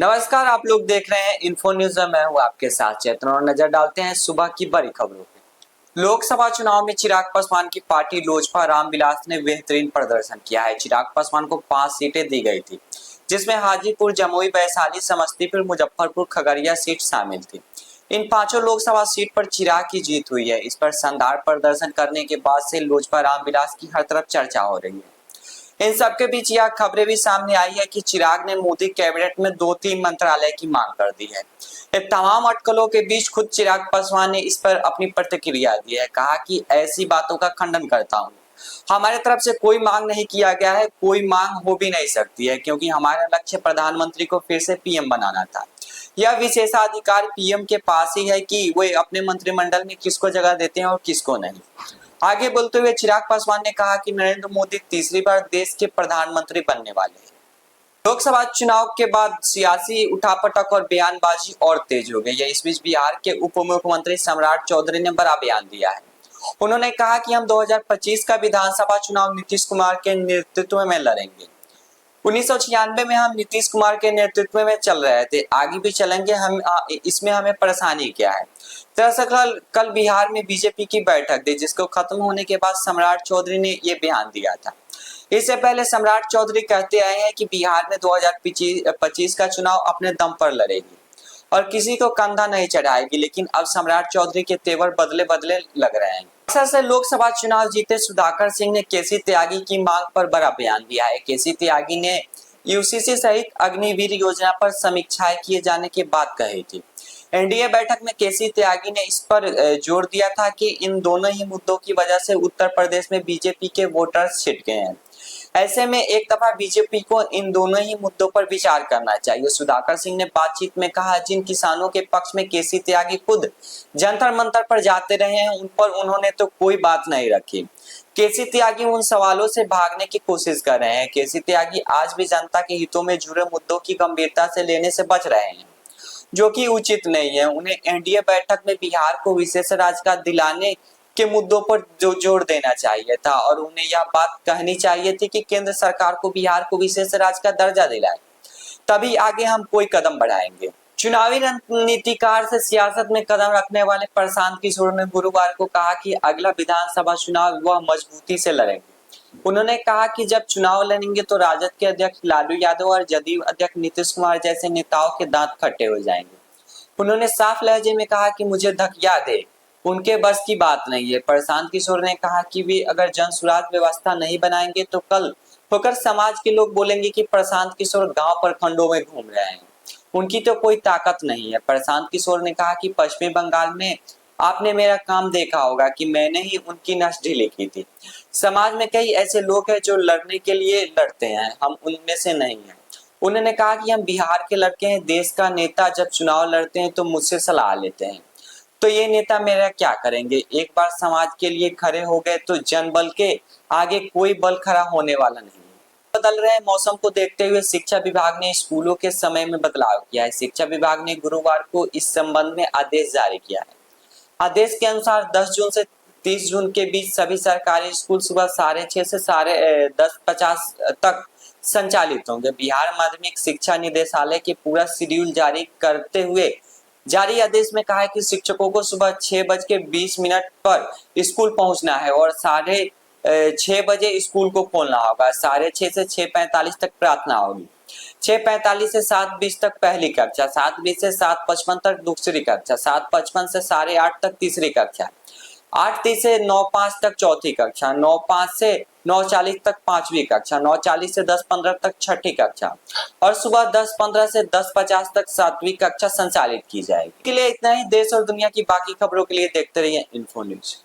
नमस्कार, आप लोग देख रहे हैं इन्फो न्यूज में मैं हूं आपके साथ चेतन और नजर डालते हैं सुबह की बड़ी खबरों पे। लोकसभा चुनाव में चिराग पासवान की पार्टी लोजपा रामविलास ने बेहतरीन प्रदर्शन किया है। चिराग पासवान को 5 सीटें दी गई थी, जिसमें हाजीपुर, जमुई, वैशाली, समस्तीपुर, मुजफ्फरपुर, खगड़िया सीट शामिल थी। इन पांचों लोकसभा सीट पर चिराग की जीत हुई है। इस पर शानदार प्रदर्शन करने के बाद से लोजपा रामविलास की हर तरफ चर्चा हो रही है। इन सबके बीच यह खबरें भी सामने आई है कि चिराग ने मोदी कैबिनेट में 2-3 मंत्रालय की मांग कर दी है। इन तमाम अटकलों के बीच खुद चिराग पासवान ने इस पर अपनी प्रतिक्रिया दी है। कहा कि ऐसी बातों का खंडन करता हूं। हमारे तरफ से कोई मांग नहीं किया गया है, कोई मांग हो भी नहीं सकती है, क्योंकि हमारा लक्ष्य प्रधानमंत्री को फिर से पीएम बनाना था। यह विशेषाधिकार पीएम के पास ही है कि वे अपने मंत्रिमंडल में किसको जगह देते हैं और किसको नहीं। आगे बोलते हुए चिराग पासवान ने कहा कि नरेंद्र मोदी तीसरी बार देश के प्रधानमंत्री बनने वाले हैं। लोकसभा चुनाव के बाद सियासी उठापटक और बयानबाजी और तेज हो गई है। इस बीच बिहार के उप मुख्यमंत्री सम्राट चौधरी ने बड़ा बयान दिया है। उन्होंने कहा कि हम 2025 का विधानसभा चुनाव नीतीश कुमार के नेतृत्व में लड़ेंगे। 1996 में हम नीतीश कुमार के नेतृत्व में चल रहे थे, आगे भी चलेंगे। हम इसमें हमें परेशानी क्या है। दरअसल कल बिहार में बीजेपी की बैठक थी, जिसको खत्म होने के बाद सम्राट चौधरी ने ये बयान दिया था। इससे पहले सम्राट चौधरी कहते आए हैं कि बिहार में 2025 का चुनाव अपने दम पर लड़ेगी और किसी को कंधा नहीं चढ़ाएगी, लेकिन अब सम्राट चौधरी के तेवर बदले बदले लग रहे हैं। अक्सर से लोकसभा चुनाव जीते सुधाकर सिंह ने केसी त्यागी की मांग पर बड़ा बयान दिया है। केसी त्यागी ने यूसीसी सहित अग्निवीर योजना पर समीक्षाएं किए जाने की बात कही थी। एनडीए बैठक में केसी त्यागी ने इस पर जोर दिया था कि इन दोनों ही मुद्दों की वजह से उत्तर प्रदेश में बीजेपी के वोटर्स छिट गए हैं। ऐसे में एक दफा बीजेपी को इन दोनों ही मुद्दों पर विचार करना चाहिए। सुधाकर सिंह ने बातचीत में कहा, जिन किसानों के पक्ष में केसी त्यागी खुद जंतर मंतर पर जाते रहे हैं, उन पर उन्होंने तो कोई बात नहीं रखी। केसी त्यागी उन सवालों से भागने की कोशिश कर रहे हैं। केसी त्यागी आज भी जनता के हितों में जुड़े मुद्दों की गंभीरता से लेने से बच रहे हैं, जो कि उचित नहीं है। उन्हें एनडीए बैठक में बिहार को विशेष राजगार दिलाने के मुद्दों पर जो जोर देना चाहिए था और उन्हें यह बात कहनी चाहिए थी कि केंद्र सरकार को बिहार को विशेष राज्य का दर्जा दिलाए, तभी आगे हम कोई कदम बढ़ाएंगे। चुनावी रणनीतिकार से सियासत में कदम रखने वाले प्रशांत किशोर ने गुरुवार को कहा कि अगला विधानसभा चुनाव वह मजबूती से लड़ेंगे। उन्होंने कहा कि जब चुनाव लड़ेंगे तो राजद के अध्यक्ष लालू यादव और जदयू अध्यक्ष नीतीश कुमार जैसे नेताओं के दांत खट्टे हो जाएंगे। उन्होंने साफ लहजे में कहा कि मुझे धकिया दे, उनके बस की बात नहीं है। प्रशांत किशोर ने कहा कि वे अगर जन सुराज व्यवस्था नहीं बनाएंगे तो कल होकर समाज के लोग बोलेंगे कि प्रशांत किशोर गांव प्रखंडों में घूम रहे हैं, उनकी तो कोई ताकत नहीं है। प्रशांत किशोर ने कहा कि पश्चिमी बंगाल में आपने मेरा काम देखा होगा कि मैंने ही उनकी नस ढीली की थी। समाज में कई ऐसे लोग हैं जो लड़ने के लिए लड़ते हैं, हम उनमें से नहीं हैं। उन्होंने कहा कि हम बिहार के लड़के हैं। देश का नेता जब चुनाव लड़ते हैं तो मुझसे सलाह लेते हैं, तो ये नेता मेरा क्या करेंगे। एक बार समाज के लिए खड़े हो गए तो जन बल के आगे कोई बल खड़ा होने वाला नहीं है। बदल रहे मौसम को देखते हुए शिक्षा विभाग ने स्कूलों के समय में बदलाव किया है। शिक्षा विभाग ने गुरुवार को इस संबंध में आदेश जारी किया है। आदेश के अनुसार 10 जून से 30 जून के बीच सभी सरकारी स्कूल सुबह 6:30 से 10:50 तक संचालित होंगे। बिहार माध्यमिक शिक्षा निदेशालय के पूरा शेड्यूल जारी करते हुए जारी आदेश में कहा है कि शिक्षकों को सुबह 6:20 पर स्कूल पहुंचना है और 6:30 बजे स्कूल को खोलना होगा। 6:30 से 6:45 तक प्रार्थना होगी। 6:45 से 7:20 तक पहली कक्षा, 7:20 से 7:55 तक दूसरी कक्षा, 7:55 से 8:30 तक तीसरी कक्षा, 8:30 से 9:05 तक चौथी कक्षा, 9:05 से 9:40 तक पांचवी कक्षा, 9:40 से 10:15 तक छठी कक्षा और सुबह 10:15 से 10:50 तक सातवीं कक्षा संचालित की जाएगी। के लिए इतना ही। देश और दुनिया की बाकी खबरों के लिए देखते रहिए इन्फो न्यूज।